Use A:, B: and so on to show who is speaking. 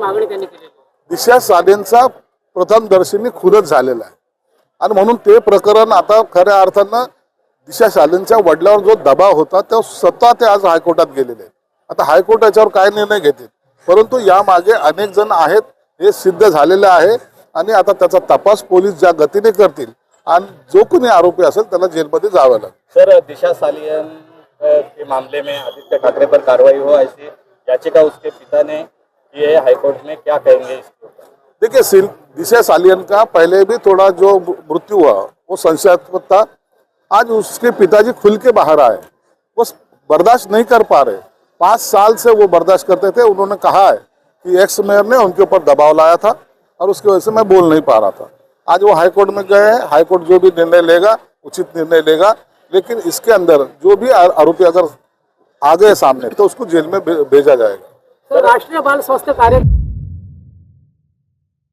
A: मागणी त्यांनी केली।
B: दिशा सालेंचा प्रथमदर्शनी खूनच झालेला आहे आणि म्हणून ते प्रकरण आता खऱ्या अर्थानं दिशा सालेंच्या वडिलांवर जो दबाव होता तो स्वतः ते आज हायकोर्टात गेलेले आहेत। आता हायकोर्ट याच्यावर काय निर्णय घेतील, परंतु यामागे अनेक जण आहेत हे सिद्ध झालेले आहे आणि आता त्याचा तपास पोलीस ज्या गतीने करतील आणि जो कोणी आरोपी असेल त्याला जेलमध्ये जावं लागेल।
C: सर, दिशा सालियन के मामले में आदित्य ठाकरे पर कार्रवाई हो ऐसी याचिका उसके पिता ने की है हाईकोर्ट में, क्या कहेंगे इसके ऊपर?
B: देखिए, दिशा सालियन का पहले भी थोड़ा जो मृत्यु हुआ वो संशयास्पद था। आज उसके पिताजी खुल के बाहर आए, वो बर्दाश्त नहीं कर पा रहे। 5 साल से वो बर्दाश्त करते थे। उन्होंने कहा है कि एक्स मेयर ने उनके ऊपर दबाव लाया था और उसकी वजह से मैं बोल नहीं पा रहा था। आज वो हाईकोर्ट में गए हैं, हाईकोर्ट जो भी निर्णय लेगा उचित निर्णय लेगा, लेकिन इसके अंदर जो भी आरोपी अगर आ गए सामने तो उसको जेल में भेजा जाएगा।
A: राष्ट्रीय बाल स्वास्थ्य कार्य